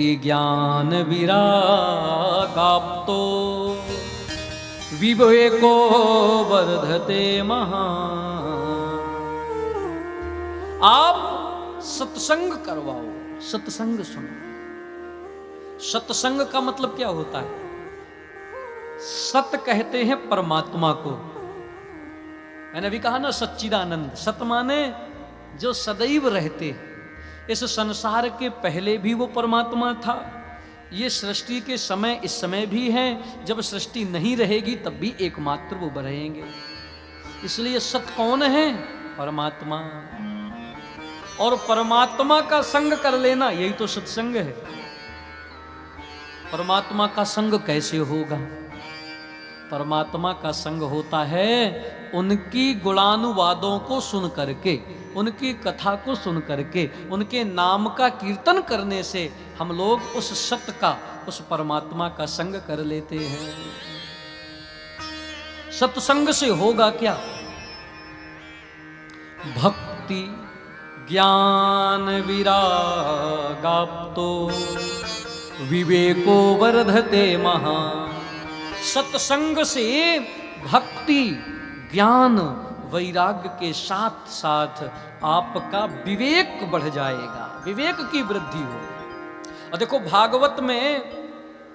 भक्ति ज्ञान विरागाप्तो विवेको वर्धते महान्। आप सत्संग करवाओ, सत्संग सुनो। सत्संग का मतलब क्या होता है? सत कहते हैं परमात्मा को। मैंने अभी कहा ना सच्चिदानंद, सत माने जो सदैव रहते। इस संसार के पहले भी वो परमात्मा था, ये सृष्टि के समय इस समय भी है, जब सृष्टि नहीं रहेगी तब भी एकमात्र वो रहेंगे। इसलिए सत कौन है? परमात्मा। और परमात्मा का संग कर लेना यही तो सत्संग है। परमात्मा का संग कैसे होगा? परमात्मा का संग होता है उनकी गुणानुवादों को सुन करके, उनकी कथा को सुन करके, उनके नाम का कीर्तन करने से हम लोग उस सत्य का, उस परमात्मा का संग कर लेते हैं। सत्संग से होगा क्या? भक्ति ज्ञान विरागाप्तो विवेको वर्धते महान्। सत्संग से भक्ति ज्ञान वैराग्य के साथ साथ आपका विवेक बढ़ जाएगा, विवेक की वृद्धि हो। और देखो भागवत में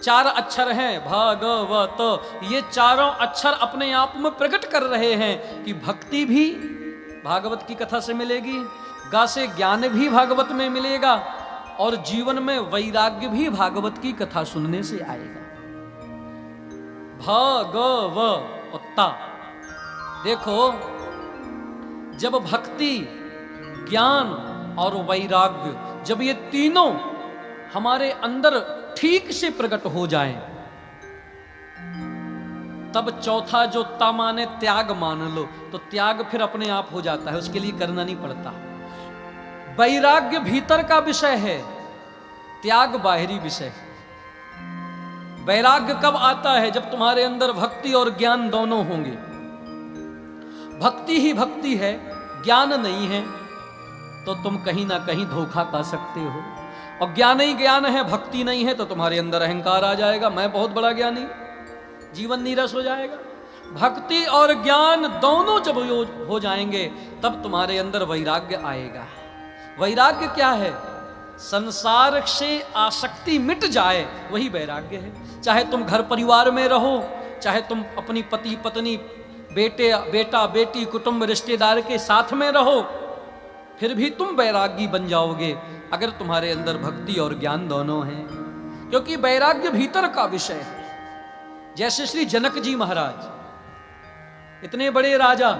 4 अक्षर हैं, भागवत, ये चारों अक्षर अपने आप में प्रकट कर रहे हैं कि भक्ति भी भागवत की कथा से मिलेगी, गा से ज्ञान भी भागवत में मिलेगा, और जीवन में वैराग्य भी भागवत की कथा सुनने से आएगा। भागवता, देखो जब भक्ति ज्ञान और वैराग्य, जब ये तीनों हमारे अंदर ठीक से प्रकट हो जाएं, तब चौथा जो ता माने त्याग मान लो, तो त्याग फिर अपने आप हो जाता है, उसके लिए करना नहीं पड़ता। वैराग्य भीतर का विषय है, त्याग बाहरी विषय है। वैराग्य कब आता है? जब तुम्हारे अंदर भक्ति और ज्ञान दोनों होंगे। भक्ति ही भक्ति है, ज्ञान नहीं है तो तुम कहीं ना कहीं धोखा खा सकते हो। और ज्ञान ही ज्ञान है, भक्ति नहीं है तो तुम्हारे अंदर अहंकार आ जाएगा, मैं बहुत बड़ा ज्ञानी, जीवन नीरस हो जाएगा। भक्ति और ज्ञान दोनों जब हो जाएंगे तब तुम्हारे अंदर वैराग्य आएगा। वैराग्य क्या है? संसार से आसक्ति मिट जाए, वही वैराग्य है। चाहे तुम घर परिवार में रहो, चाहे तुम अपनी पति पत्नी बेटा बेटी कुटुंब रिश्तेदार के साथ में रहो, फिर भी तुम वैरागी बन जाओगे अगर तुम्हारे अंदर भक्ति और ज्ञान दोनों हैं, क्योंकि वैराग्य भीतर का विषय है। जैसे श्री जनक जी महाराज, इतने बड़े राजा,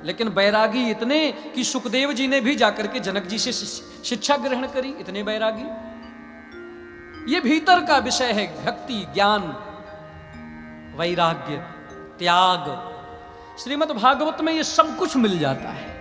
लेकिन वैरागी इतने कि सुखदेव जी ने भी जाकर के जनक जी से शिक्षा ग्रहण करी, इतने वैरागी। ये भीतर का विषय है, भक्ति ज्ञान वैराग्य त्याग। श्रीमद् भागवत में ये सब कुछ मिल जाता है।